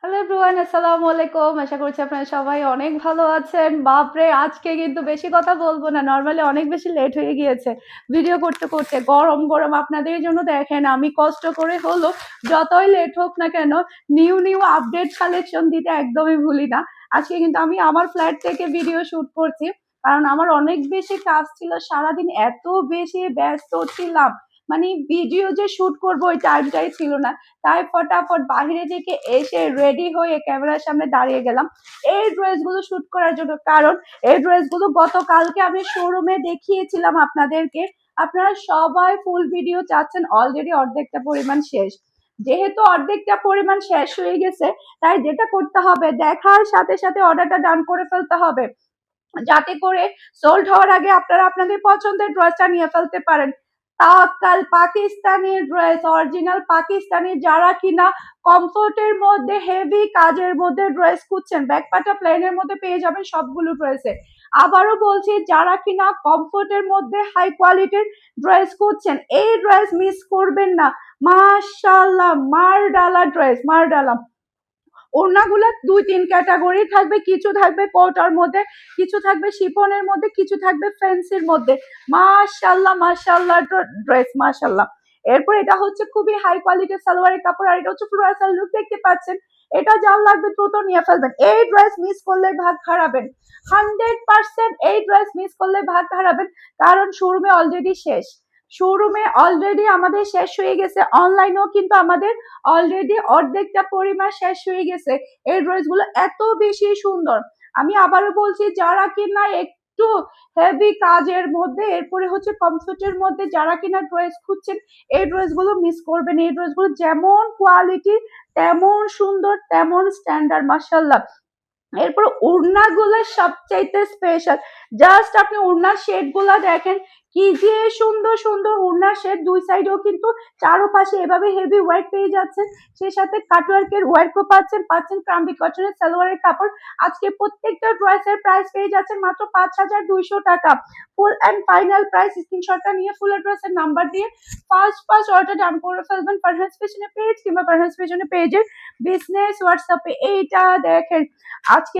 Hello everyone, আসসালামু আলাইকুম। আশা করছি আপনারা সবাই অনেক ভালো আছেন। বাপরে! আজকে কিন্তু বেশি কথা বলবো না। নরমালি অনেক বেশি লেট হয়ে গিয়েছে। ভিডিও করতে গরম, গরম আপনাদের জন্য দেখেন আমি কষ্ট করে হলো যতই লেট হোক না কেন নিউ আপডেট কালেকশন দিতে একদমই ভুলি না। আজকে কিন্তু আমি আমার ফ্ল্যাট থেকে ভিডিও শুট করছি। কারণ আমার অনেক বেশি কাজ ছিল। সারাদিন এত বেশি ব্যস্ত ছিলাম। মানে ভিডিও যে শুট করবো ওই টাইমটাই ছিল না। তাই ফটাফট বাহিরে থেকে এসে রেডি হয়ে ক্যামেরার সামনে দাঁড়িয়ে গেলাম এই ড্রেসগুলো শুট করার জন্য। কারণ এই ড্রেসগুলো গতকালকে আমি শোরুমে দেখিয়েছিলাম আপনাদেরকে। আপনারা সবাই ফুল ভিডিও চাচ্ছেন, অলরেডি অর্ধেকটা পরিমাণ শেষ। যেহেতু অর্ধেকটা পরিমাণ শেষ হয়ে গেছে, তাই যেটা করতে হবে দেখার সাথে সাথে অর্ডারটা ডান করে ফেলতে হবে, যাতে করে সোল্ড হওয়ার আগে আপনারা আপনাদের পছন্দের ড্রেসটা নিয়ে ফেলতে পারেন। তাওয়াক্কাল পাকিস্তানি ড্রেস, অরিজিনাল পাকিস্তানি। যারা কিনা কমফোর্টের মধ্যে হেভি কাজের মধ্যে ড্রেস খুঁজছেন, ব্যাকপাটা প্লেনের মধ্যে পেয়ে যাবেন সবগুলো ড্রেসে। আবারও বলছি, যারা কিনা কমফোর্টের মধ্যে হাই কোয়ালিটির ড্রেস খুঁজছেন, এই ড্রেস মিস করবেন না। মাশাআল্লাহ, মারডালা ড্রেস, মারডালা। ওড়নাগুলো দুই তিন ক্যাটাগরি থাকবে, কিছু থাকবে কোটার মধ্যে, কিছু থাকবে শিফনের মধ্যে, কিছু থাকবে ফ্যান্সির মধ্যে। মাশাআল্লাহ মাশাআল্লাহ ড্রেস, মাশাআল্লাহ। এরপর এটা হচ্ছে খুবই হাই কোয়ালিটির সালোয়ারের কাপড়, আর এটা হচ্ছে ফ্লোরাল লুক দেখতে পাচ্ছেন। এটা যার লাগবে দ্রুত নিয়ে ফেলবেন। এই ড্রেস মিস করলে ভাগ হারাবেন, 100%। এই ড্রেস মিস করলে ভাগ হারাবেন, কারণ শোরুমে অলরেডি শেষ। শোরুমে অলরেডি আমাদের শেষ হয়ে গেছে, অনলাইনেও কিন্তু আমাদের অলরেডি অর্ধেকটা পরিমাণ শেষ হয়ে গেছে। এই ড্রেসগুলো এত বেশি সুন্দর। আমি আবারও বলছি, যারা কিনা একটু হেভি কাজের মধ্যে, এরপরে হচ্ছে কমফোর্টের মধ্যে যারা কিনা ড্রেস খুঁজছেন, এই ড্রেসগুলো মিস করবেন। এই ড্রেসগুলো যেমন কোয়ালিটি, তেমন সুন্দর, তেমন স্ট্যান্ডার্ড, মাশাআল্লাহ। এরপর ওড়নাগুলো সবচাইতে স্পেশাল। জাস্ট আপনি ওড়নার শেড গুলা দেখেন, কি যে সুন্দর সুন্দর ওড়নার শেড। দুই সাইডেও কিন্তু চারোপাশে এভাবে হেভি ওয়ার্ক পেয়ে যাচ্ছেন, সেই সাথে কাটওয়ার্কের ওয়ার্কও পাচ্ছেন, ক্রাম্বি কটনের সালোয়ারের কাপড়। আজকে প্রত্যেকটা ড্রেসের প্রাইস পেয়ে যাচ্ছেন মাত্র 5,200 টাকা। ফুল অ্যান্ড ফাইনাল প্রাইস স্ক্রিনশটটা নিয়ে ফুল অ্যাড্রেসের নাম্বার দিয়ে ফার্স্ট অর্ডার ডান করে ফেলবেন ফারহান্স ফ্যাশনে পেজ কিংবা ফারহান্স ফ্যাশনে পেজের বিজনেস হোয়াটসঅ্যাপে। এইটা দেখেন আজকে